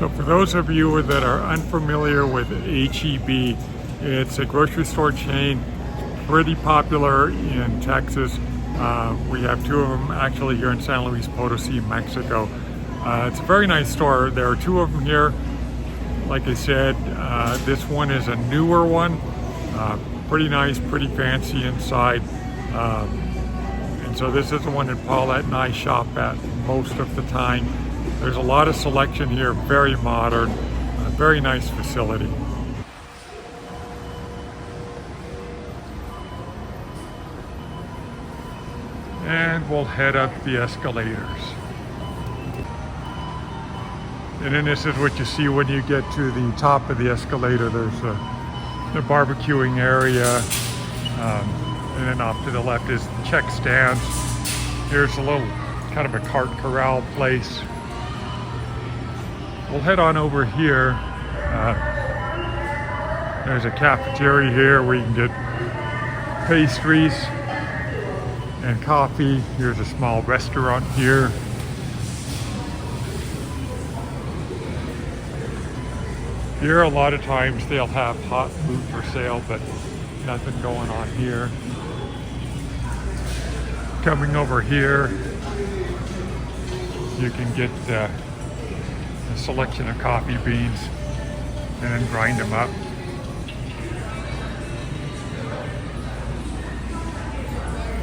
So for those of you that are unfamiliar with H.E.B, it's a grocery store chain, pretty popular in Texas. We have two of them actually here in San Luis Potosi, Mexico. It's a very nice store. There are two of them here. Like I said, this one is a newer one. Pretty nice, pretty fancy inside. And so this is the one that Paulette and I shop at most of the time. There's a lot of selection here, very modern, very nice facility. And we'll head up the escalators. And then this is what you see when you get to the top of the escalator. There's the barbecuing area. And then off to the left is the check stands. Here's a little kind of a cart corral place. We'll head on over here. There's a cafeteria here where you can get pastries and coffee. Here's a small restaurant here. Here a lot of times they'll have hot food for sale, but nothing going on here. Coming over here, you can get a selection of coffee beans and then grind them up.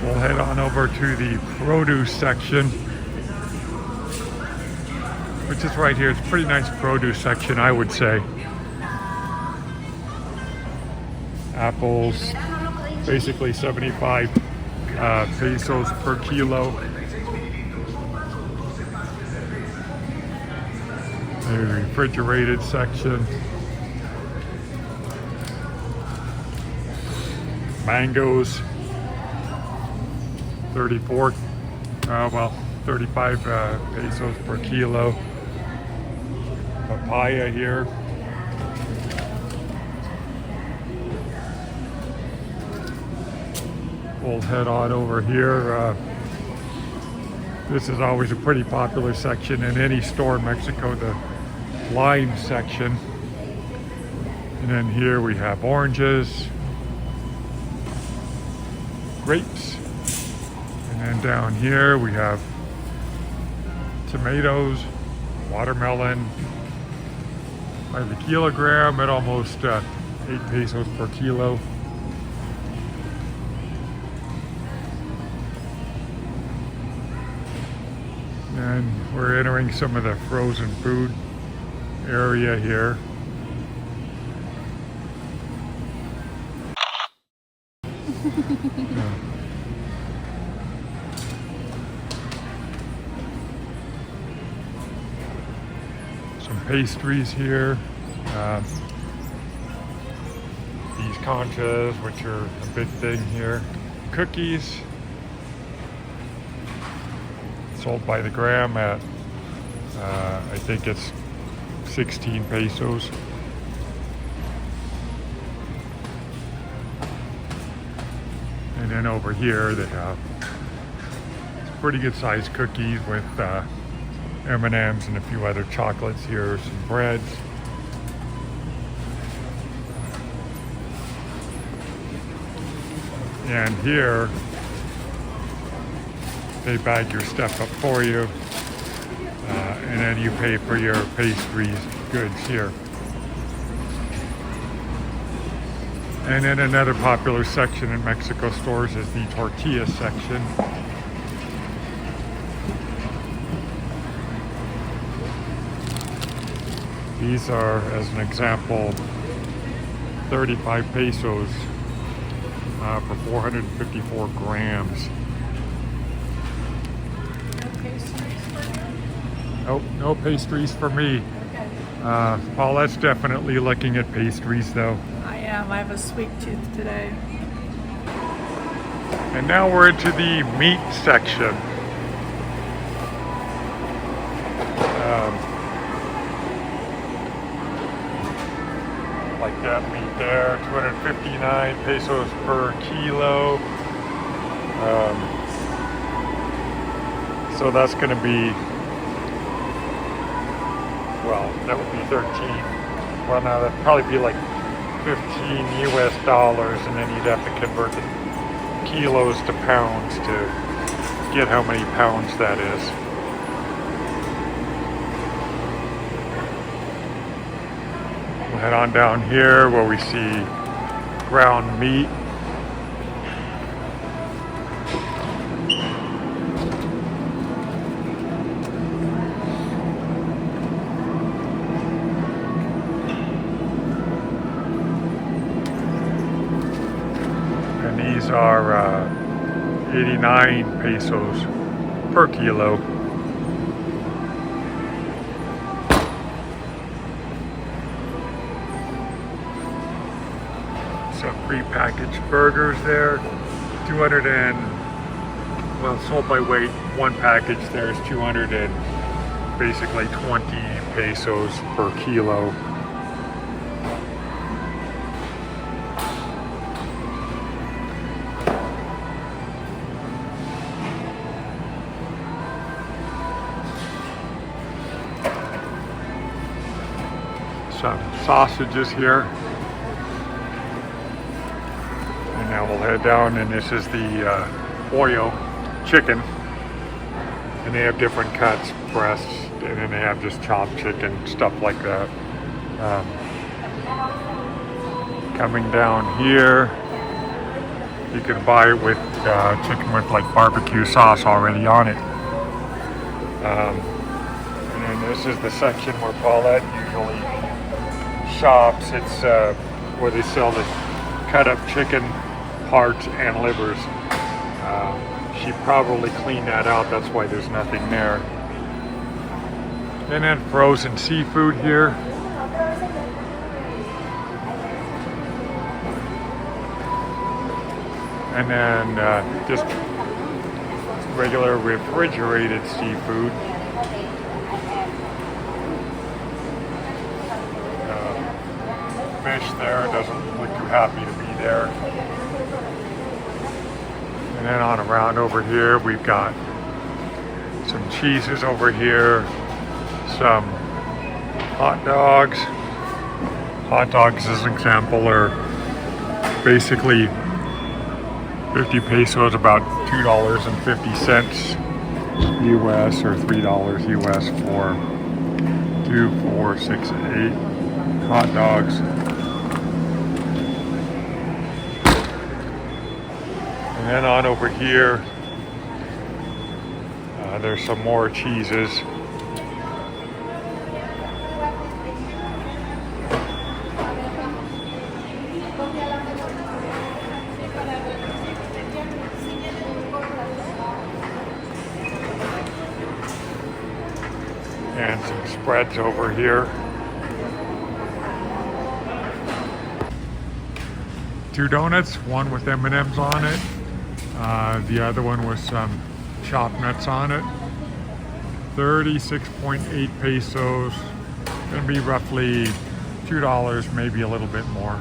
We'll head on over to the produce section, which is right here. It's a pretty nice produce section, I would say. Apples, basically 75 pesos per kilo. The refrigerated section. Mangoes, 35 pesos per kilo. Papaya here. We'll head on over here. This is always a pretty popular section in any store in Mexico, the lime section. And then here we have oranges, grapes, and then down here we have tomatoes, watermelon by the kilogram at almost 8 pesos per kilo. And we're entering some of the frozen food area here. Some pastries here. These conchas, which are a big thing here. Cookies. Sold by the gram at, I think it's 16 pesos. And then over here they have pretty good sized cookies with M&Ms and a few other chocolates here, some breads. And here they bag your stuff up for you, and then you pay for your pastries goods here. And then another popular section in Mexico stores is the tortilla section. These are, as an example, 35 pesos for 454 grams. Nope, no pastries for me. Paulette's definitely looking at pastries though. I am. I have a sweet tooth today. And now we're into the meat section. Like that meat there, 259 pesos per kilo. So that's going to be well, that would be 13. Well, now that'd probably be like 15 US dollars, and then you'd have to convert the kilos to pounds to get how many pounds that is. We'll head on down here where we see ground meat. And these are 89 pesos per kilo. Some pre-packaged burgers there, 200 and, well, sold by weight. One package there is 200 and basically 20 pesos per kilo. Some sausages here. And now we'll head down, and this is the pollo chicken. And they have different cuts, breasts, and then they have just chopped chicken, stuff like that. Coming down here, you can buy it with chicken with like barbecue sauce already on it. And then this is the section where Paulette usually shops. It's where they sell the cut up chicken parts and livers. She probably cleaned that out, that's why there's nothing there. And then frozen seafood here. And then just regular refrigerated seafood. Fish there, doesn't look too happy to be there. And then on around over here, we've got some cheeses over here, some hot dogs. Hot dogs, as an example, are basically 50 pesos, about $2.50 US, or $3 US for 2, 4, 6, 8 hot dogs. And then on over here, there's some more cheeses. And some spreads over here. 2 donuts, one with M&Ms on it. The other one with some chopped nuts on it. 36.8 pesos. Gonna be roughly $2, maybe a little bit more.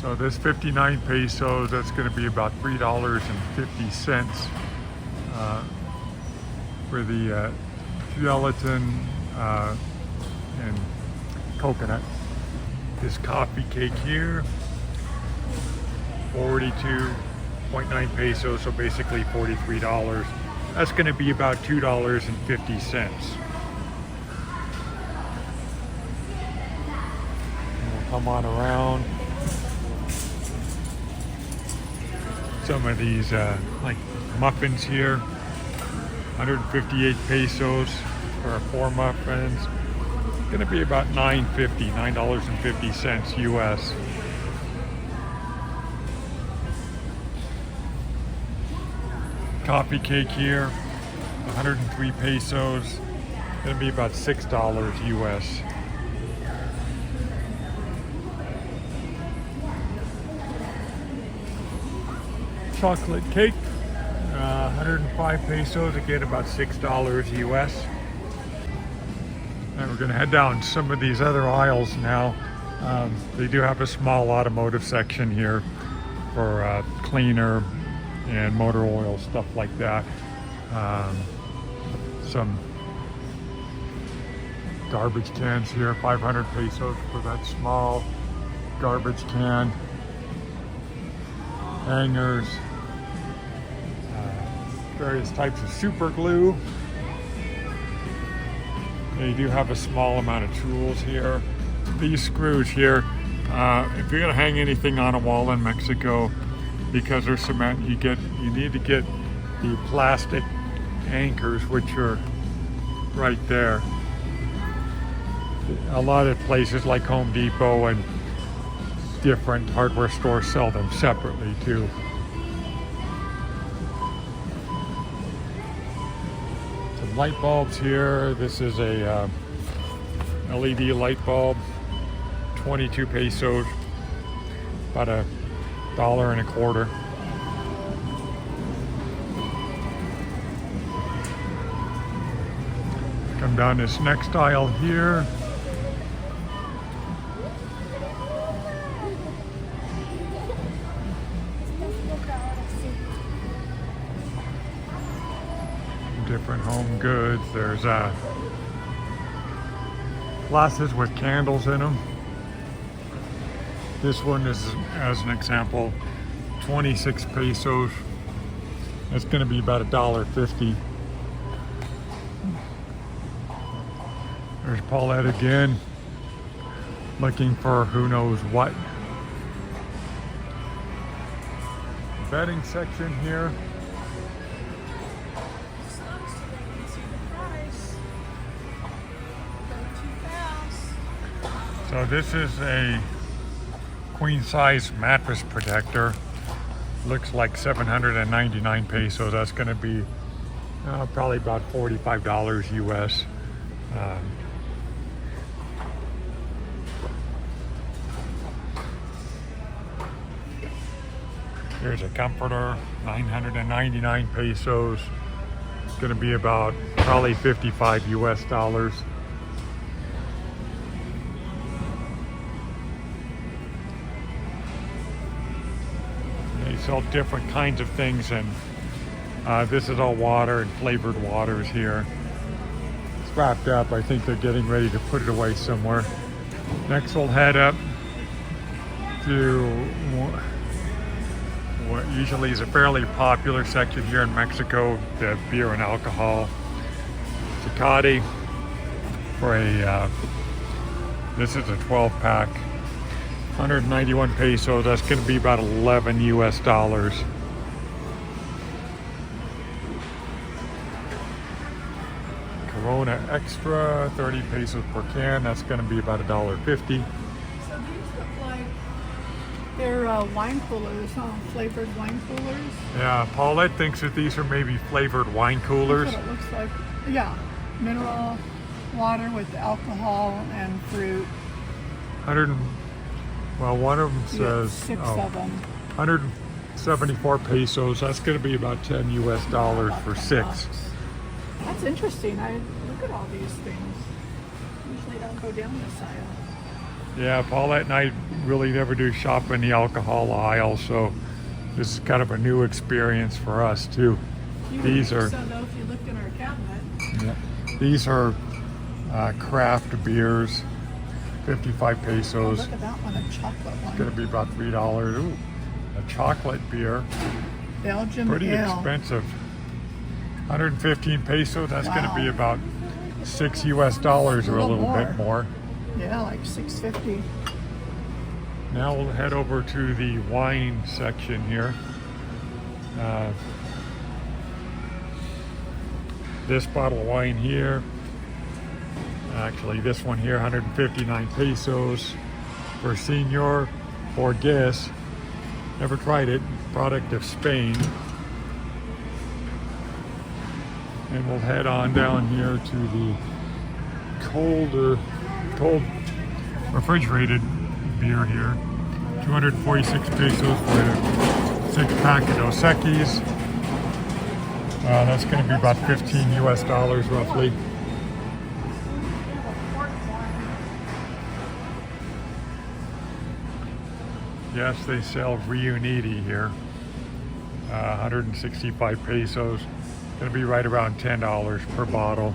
So this 59 pesos, that's gonna be about $3.50 for the gelatin and coconut. This coffee cake here, 42.9 pesos, so basically $43. That's going to be about $2.50. We'll come on around. Some of these like muffins here, 158 pesos for 4 muffins. It's going to be about $9.50 US. Coffee cake here, 103 pesos. Gonna be about $6 US. Chocolate cake, 105 pesos. Again, about $6 US. And we're gonna head down some of these other aisles now. They do have a small automotive section here for cleaner and motor oil, stuff like that. Some Garbage cans here, 500 pesos for that small garbage can. Hangers, various types of super glue. They do have a small amount of tools here. These screws here, if you're gonna hang anything on a wall in Mexico, because they're cement, you need to get the plastic anchors, which are right there. A lot of places like Home Depot and different hardware stores sell them separately too. Some light bulbs here. This is a LED light bulb, 22 pesos, about $1.25. Come down this next aisle here. Different home goods. There's glasses with candles in them. This one is, as an example, 26 pesos. That's going to be about $1.50. There's Paulette again, looking for who knows what. Bedding section here. So this is a queen size mattress protector. Looks like 799 pesos. That's going to be probably about $45 US. Here's a comforter, 999 pesos. It's going to be about probably 55 US dollars. They sell different kinds of things, and this is all water and flavored waters here. It's wrapped up. I think they're getting ready to put it away somewhere. Next we'll head up to what usually is a fairly popular section here in Mexico, the beer and alcohol. H.E.B for this is a 12 pack, 191 pesos. That's going to be about 11 US dollars. Corona Extra, 30 pesos per can. That's going to be about $1.50. So these look like they're wine coolers, huh? Flavored wine coolers. Yeah, Paulette thinks that these are maybe flavored wine coolers. That's what it looks like. Yeah, mineral water with alcohol and fruit. Well, one of them says Six of them. 174 pesos. That's going to be about 10 US dollars for 6. That's interesting. I look at all these things. Usually don't go down this aisle. Yeah, Paulette and I really never do shop in the alcohol aisle, so this is kind of a new experience for us too. These are. So though, if you looked in our cabinet. Yeah, these are craft beers, 55 pesos. Oh, look at that one, a chocolate one. It's going to be about $3. Ooh, a chocolate beer. Belgium Pretty ale. expensive. 115 pesos. That's going to be about 6 US dollars or a little bit more. Yeah, like $6.50. Now we'll head over to the wine section here. This bottle of wine here, actually this one here, 159 pesos for Senor Borges. Never tried it, product of Spain. And we'll head on down here to the cold refrigerated beer here. 246 pesos for a 6-pack of Dos Equis. That's going to be about 15 US dollars roughly. Yes, they sell Reuniti here. 165 pesos. Going to be right around $10 per bottle.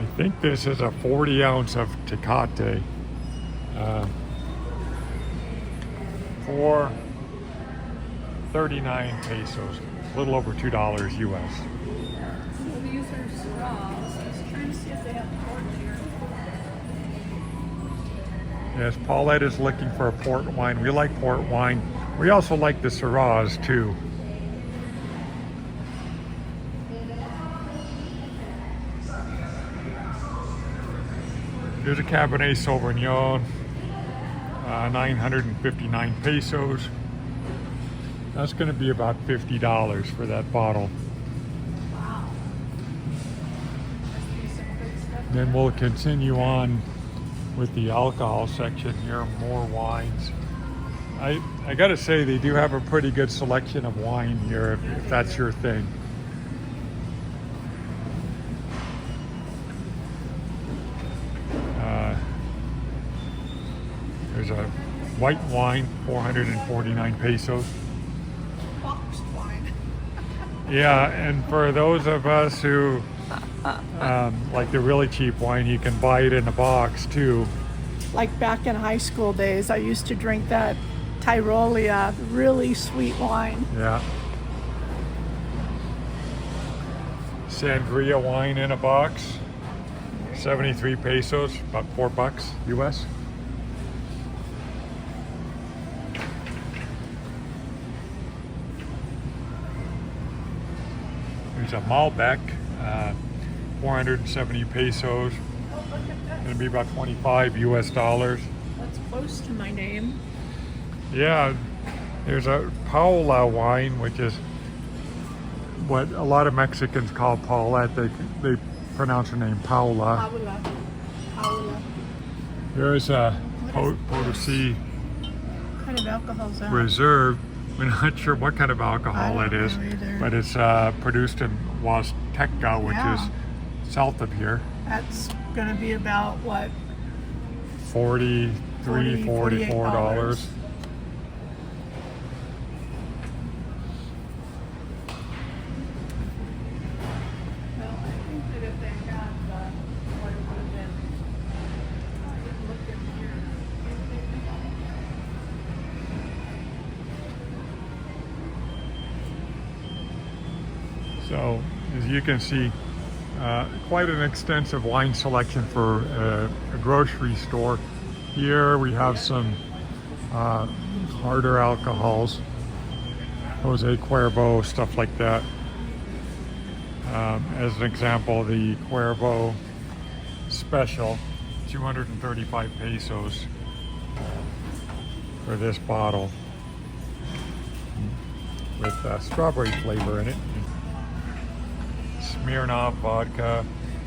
I think this is a 40 ounce of Tecate for 39 pesos, a little over $2 US. So these are straws. I was trying to see if they have port here. Yes, Paulette is looking for a port wine. We like port wine. We also like the Syrahs too. Here's a Cabernet Sauvignon, 959 pesos. That's going to be about $50 for that bottle. Wow. Must be some good stuff. Then we'll continue on with the alcohol section here, more wines. I got to say, they do have a pretty good selection of wine here, if that's your thing. There's a white wine, 449 pesos. Boxed wine. Yeah, and for those of us who like the really cheap wine, you can buy it in a box too. Like back in high school days, I used to drink that Tyrolia, really sweet wine. Yeah. Sangria wine in a box, 73 pesos, about $4 US. There's a Malbec, 470 pesos. Oh, look at that. Gonna be about 25 US dollars. That's close to my name. Yeah, there's a Paula wine, which is what a lot of Mexicans call Paulette. They pronounce her name Paula. Paula. Paula. There's a What is Potosi What kind of alcohol is that? Reserve. We're not sure what kind of alcohol I it don't is, know either. but it's produced in Huasteca, which Yeah. is south of here. That's going to be about what? $43, $44. Well, I think that if they had what it would have been. I didn't look in here. So, as you can see, quite an extensive wine selection for a grocery store. Here we have some harder alcohols, Jose Cuervo, stuff like that. As an example, the Cuervo Special, 235 pesos for this bottle with strawberry flavor in it. Smirnoff vodka,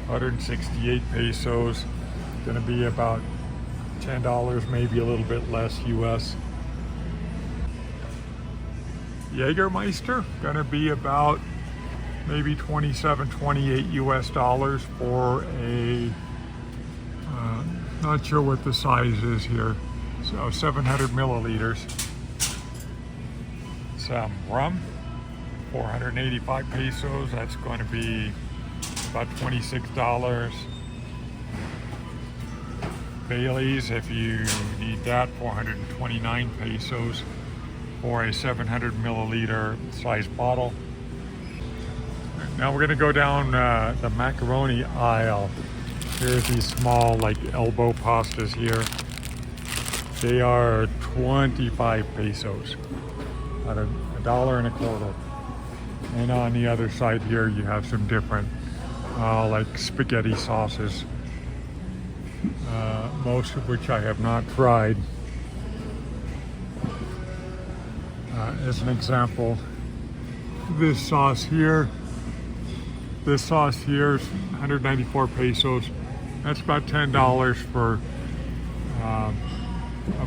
168 pesos. Gonna be about $10, maybe a little bit less US. Jägermeister, gonna be about maybe 27, 28 US dollars for a, not sure what the size is here. So 700 milliliters. Some rum. 485 pesos, that's going to be about $26. Bailey's, if you need that, 429 pesos for a 700 milliliter size bottle. Now we're going to go down the macaroni aisle. Here's these small, like elbow pastas here. They are 25 pesos, about $1.25. And on the other side here, you have some different, like spaghetti sauces, most of which I have not tried. As an example, this sauce here is 194 pesos. That's about $10 for a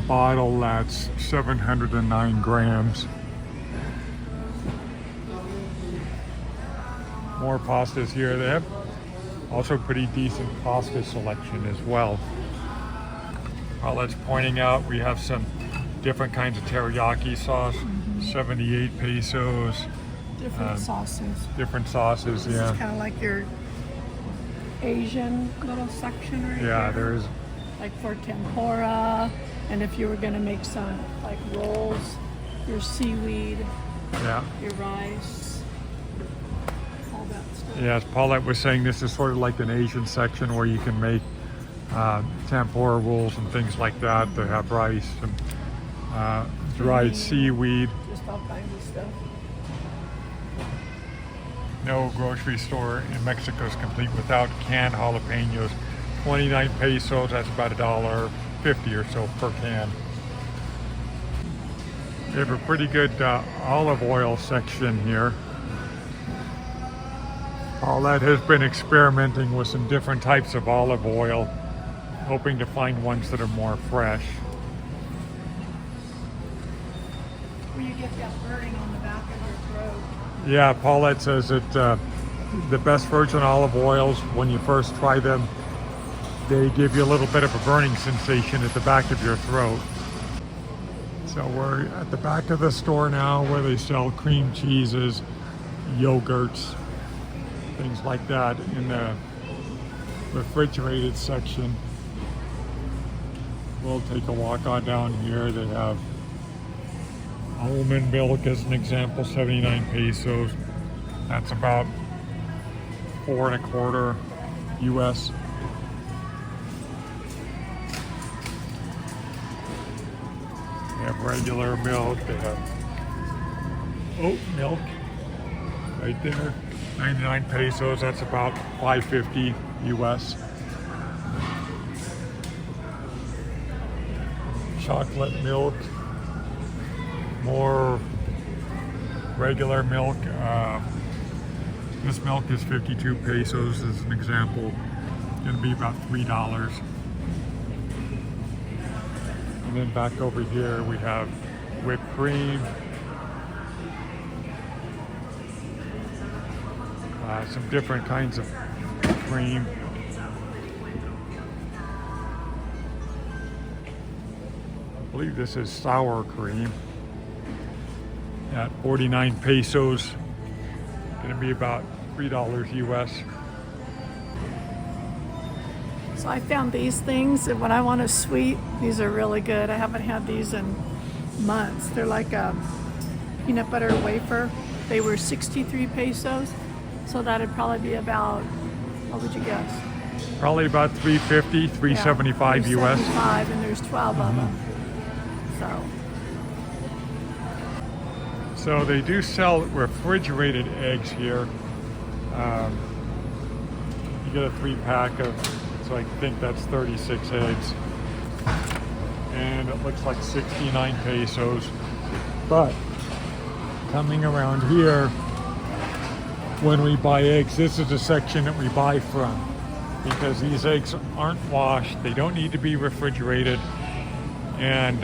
bottle that's 709 grams. More pastas here. They have also pretty decent pasta selection as well. Let's pointing out we have some different kinds of teriyaki sauce, 78 pesos. Different sauces. Different sauces, This yeah. is kind of like your Asian little section right Yeah, here. there is. Like for tempura, and if you were gonna make some like rolls, your seaweed, Yeah. your rice, all that stuff. Yeah, as Paulette was saying, this is sort of like an Asian section where you can make tempura rolls and things like that. They have rice and dried seaweed. Just all kinds of stuff. No grocery store in Mexico is complete without canned jalapenos. 29 pesos, that's about $1.50 or so per can. We have a pretty good olive oil section here. Paulette has been experimenting with some different types of olive oil, hoping to find ones that are more fresh. Where you get that burning on the back of your throat. Yeah, Paulette says that the best virgin olive oils, when you first try them, they give you a little bit of a burning sensation at the back of your throat. So we're at the back of the store now where they sell cream cheeses, yogurts, things like that in the refrigerated section. We'll take a walk on down here. They have almond milk as an example, 79 pesos. That's about 4.25 US. They have regular milk. They have oat milk right there, 99 pesos. That's about 5.50 US. Chocolate milk, more regular milk. This milk is 52 pesos as an example. It's going to be about $3. And then back over here we have whipped cream, some different kinds of cream. I believe this is sour cream at 49 pesos. Going to be about $3 US. So I found these things, and when I want a sweet, these are really good. I haven't had these in months. They're like a peanut butter wafer. They were 63 pesos, so that'd probably be about, what would you guess? Probably about $3.50, $3.75 US. 375, and there's 12 of them. So they do sell refrigerated eggs here. You get a 3-pack of, so I think that's 36 eggs. And it looks like 69 pesos. But coming around here, when we buy eggs, this is the section that we buy from. Because these eggs aren't washed, they don't need to be refrigerated. And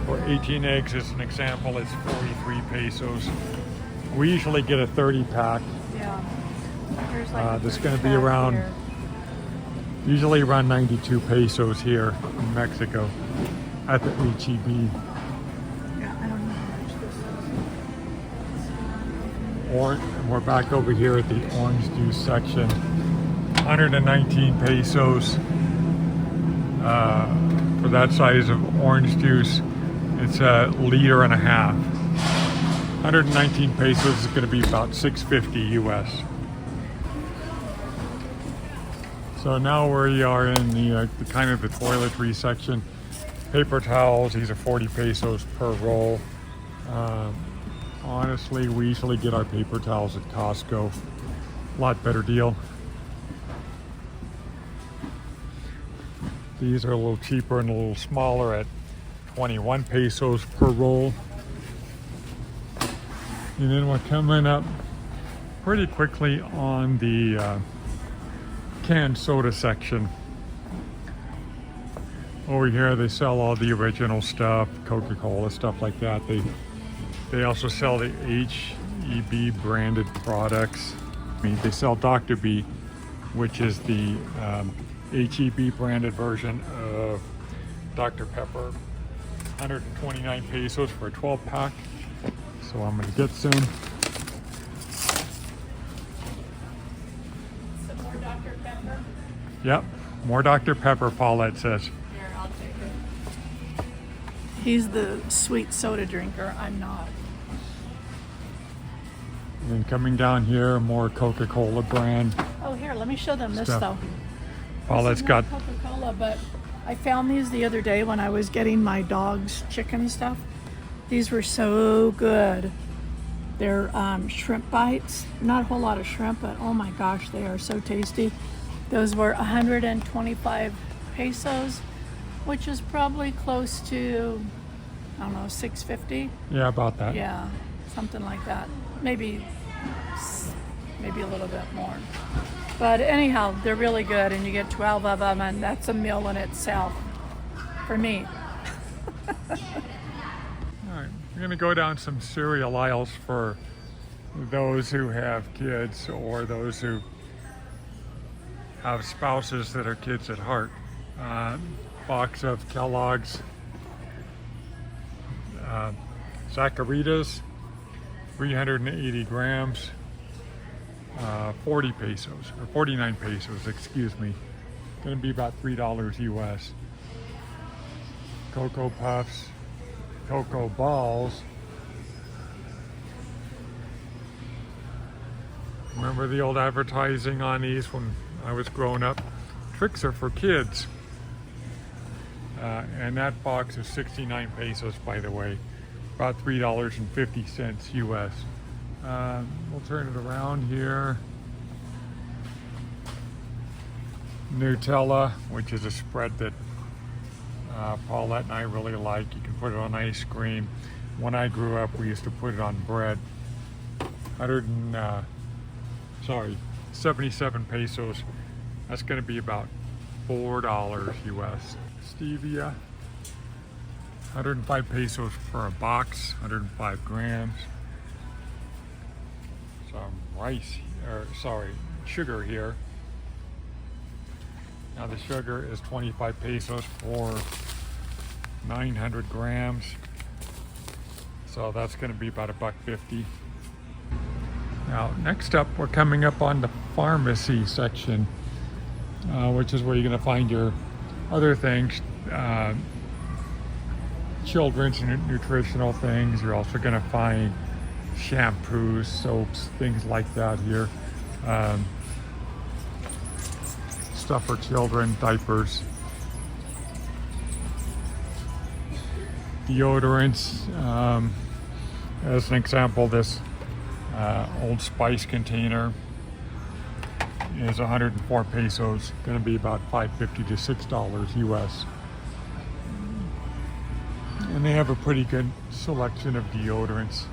for 18 eggs, as an example, it's 43 pesos. We usually get a 30-pack. Yeah. There's like That's going to be around, here. usually around 92 pesos here in Mexico at the H.E.B. Yeah, I don't know how much this is. Or we're back over here at the orange juice section. 119 pesos for that size of orange juice. It's 1.5 liters. 119 pesos is going to be about $6.50 US. So now we are in the kind of the toiletries section. Paper towels, these are 40 pesos per roll. Honestly, we usually get our paper towels at Costco. A lot better deal. These are a little cheaper and a little smaller at 21 pesos per roll. And then we're coming up pretty quickly on the canned soda section. Over here they sell all the original stuff, Coca-Cola, stuff like that. They also sell the H.E.B branded products. I mean, they sell Dr. B, which is the H.E.B branded version of Dr. Pepper. 129 pesos for a 12-pack. So I'm gonna get some. Yep, more Dr. Pepper, Paulette says. Here, I'll take it. He's the sweet soda drinker. I'm not. And then coming down here, more Coca-Cola brand. Oh, here, let me show them this Stuff. though. Paulette's This is got, not Coca-Cola, but I found these the other day when I was getting my dog's chicken stuff. These were so good. They're shrimp bites. Not a whole lot of shrimp, but oh my gosh, they are so tasty. Those were 125 pesos, which is probably close to, I don't know, 650. yeah, about that. Yeah, something like that. Maybe a little bit more. But anyhow, they're really good, and you get 12 of them, and that's a meal in itself for me. All right, we're gonna go down some cereal aisles for those who have kids or those who have spouses that are kids at heart. Box of Kellogg's Zacaritas, 380 grams, 40 pesos, or 49 pesos, excuse me. Gonna be about $3 US. Cocoa Puffs, Cocoa Balls. Remember the old advertising on these when I was growing up? Tricks are for kids. And that box is 69 pesos, by the way. About $3.50 US. We'll turn it around here. Nutella, which is a spread that Paulette and I really like. You can put it on ice cream. When I grew up, we used to put it on bread. 77 pesos. That's going to be about $4 US. Stevia, 105 pesos for a box, 105 grams. Some sugar here. Now the sugar is 25 pesos for 900 grams. So that's going to be about $1.50. Now, next up, we're coming up on the pharmacy section, which is where you're going to find your other things, children's nutritional things. You're also going to find shampoos, soaps, things like that here. Stuff for children, diapers, deodorants. As an example, this Old Spice container is 104 pesos, going to be about $5.50 to $6 US. And they have a pretty good selection of deodorants.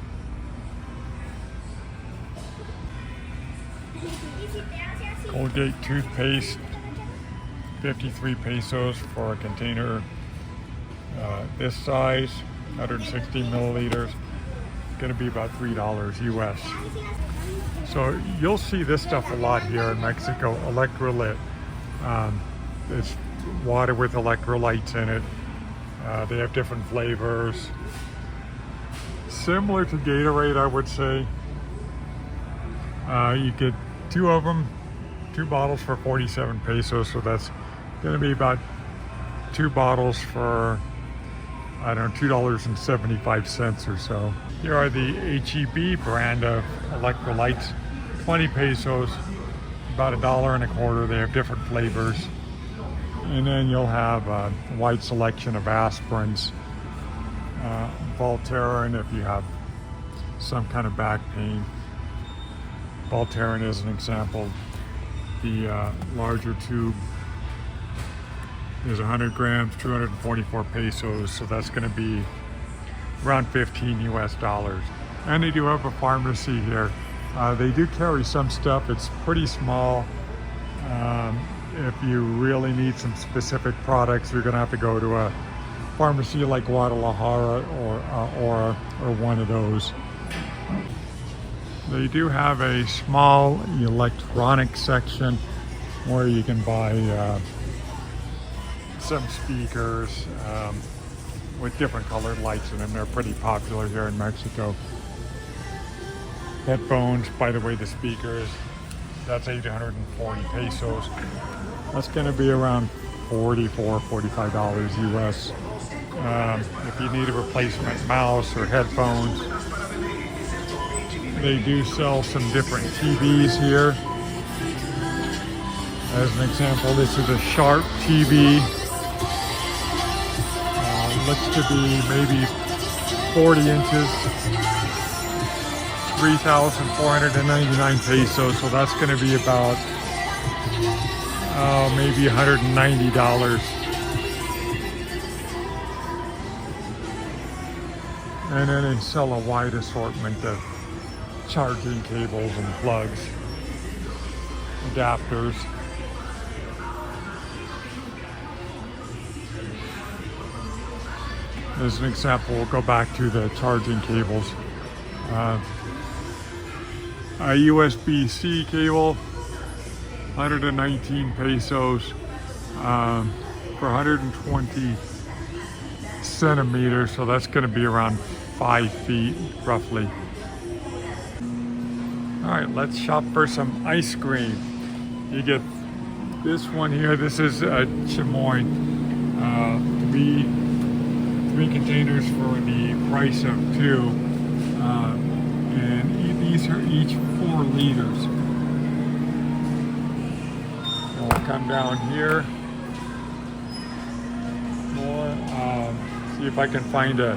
Colgate toothpaste, 53 pesos for a container this size, 160 milliliters. Going to be about $3 US. So you'll see this stuff a lot here in Mexico, electrolyte. It's water with electrolytes in it. They have different flavors. Similar to Gatorade, I would say. You get 2 of them, 2 bottles for 47 pesos. So that's going to be about 2 bottles for, I don't know, $2.75 or so. Here are the H.E.B brand of electrolytes, 20 pesos, about $1.25. They have different flavors. And then you'll have a wide selection of aspirins, Voltaren if you have some kind of back pain. Voltaren is an example. The larger tube is 100 grams, 244 pesos, so that's going to be around $15 US. And they do have a pharmacy here. They do carry some stuff. It's pretty small. If you really need some specific products, you're going to have to go to a pharmacy like Guadalajara or one of those. They do have a small electronic section where you can buy some speakers with different colored lights in them. They're pretty popular here in Mexico. Headphones, by the way, the speakers, that's 840 pesos. That's going to be around $44, $45 US. If you need a replacement mouse or headphones, they do sell some different TVs here. As an example, this is a Sharp TV. Looks to be maybe 40 inches, 3,499 pesos. So that's going to be about maybe $190. And then they sell a wide assortment of charging cables and plugs, adapters. As an example, we'll go back to the charging cables. A USB-C cable, 119 pesos for 120 centimeters, so that's going to be around 5 feet roughly. All right, let's shop for some ice cream. You get this one here. This is a chamoy, three containers for the price of 2, and these are each 4 liters. And we'll come down here more, see if I can find a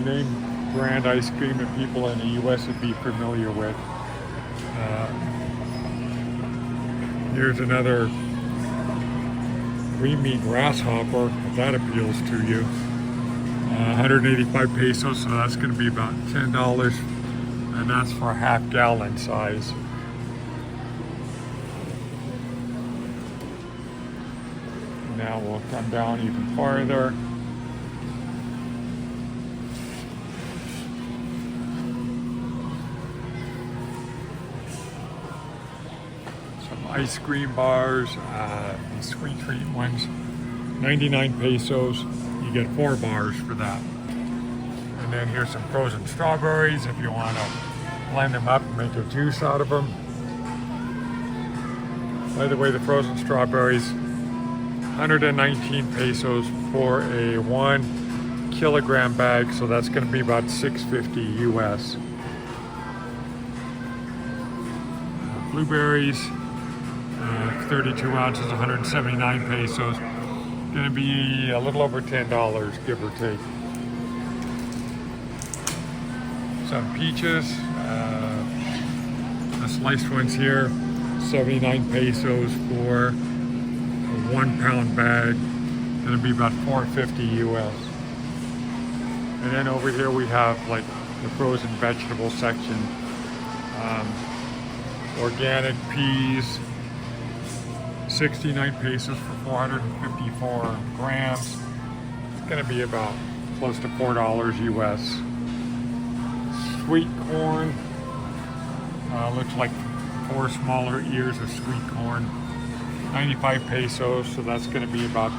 name brand ice cream that people in the U.S. would be familiar with. Here's another creamy grasshopper, if that appeals to you. 185 pesos, so that's going to be about $10, and that's for a half-gallon size. Now we'll come down even farther. Some ice cream bars, these sweet treat ones, 99 pesos. You get 4 bars for that. And then here's some frozen strawberries if you want to blend them up and make a juice out of them. By the way, the frozen strawberries, 119 pesos for a 1 kilogram bag, so that's going to be about $6.50 US. Blueberries, 32 ounces, 179 pesos. Going to be a little over $10, give or take. Some peaches, the sliced ones here, 79 pesos for a 1 pound bag. Going to be about $4.50 US. And then over here we have like the frozen vegetable section, organic peas, 69 pesos for 454 grams. It's going to be about close to $4 US. Sweet corn, looks like 4 smaller ears of sweet corn, 95 pesos, so that's going to be about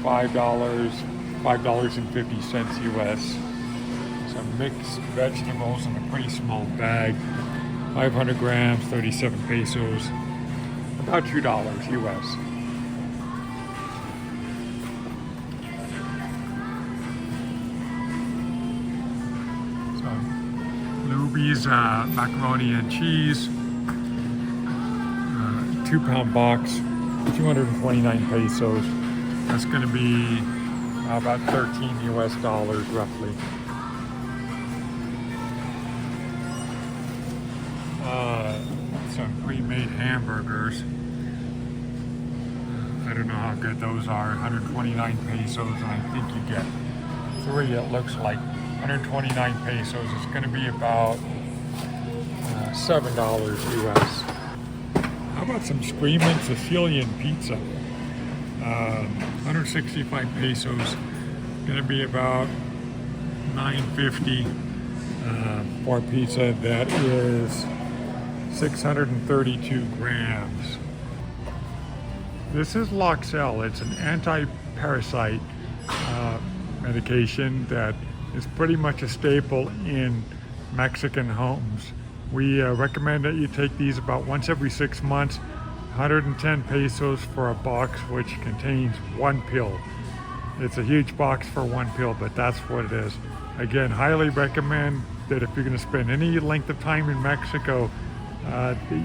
$5.50 US. Some mixed vegetables in a pretty small bag, 500 grams, 37 pesos. About $2 US. So, Luby's macaroni and cheese, 2 pound box, 229 pesos. That's going to be about $13 US roughly. Some pre-made hamburgers. I don't know how good those are. 129 pesos, and I think you get 3, it looks like. 129 pesos. It's going to be about $7 US. How about some screaming Sicilian pizza? 165 pesos. Going to be about $9.50 for a pizza that is 632 grams. This is Loxel. It's an anti-parasite medication that is pretty much a staple in Mexican homes. We recommend that you take these about once every 6 months. 110 pesos for a box which contains one pill. It's a huge box for one pill, but that's what it is. Again, highly recommend that if you're going to spend any length of time in Mexico,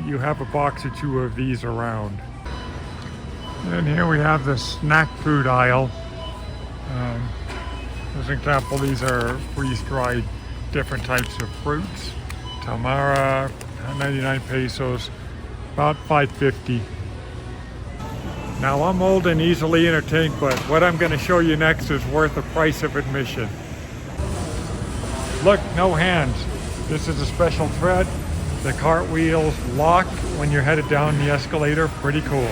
you have a box or two of these around. And here we have the snack food aisle. As an example, these are freeze-dried different types of fruits. Tamara, 99 pesos, about 5.50. Now I'm old and easily entertained, but what I'm going to show you next is worth the price of admission. Look, no hands. This is a special thread. The cartwheels lock when you're headed down the escalator. Pretty cool.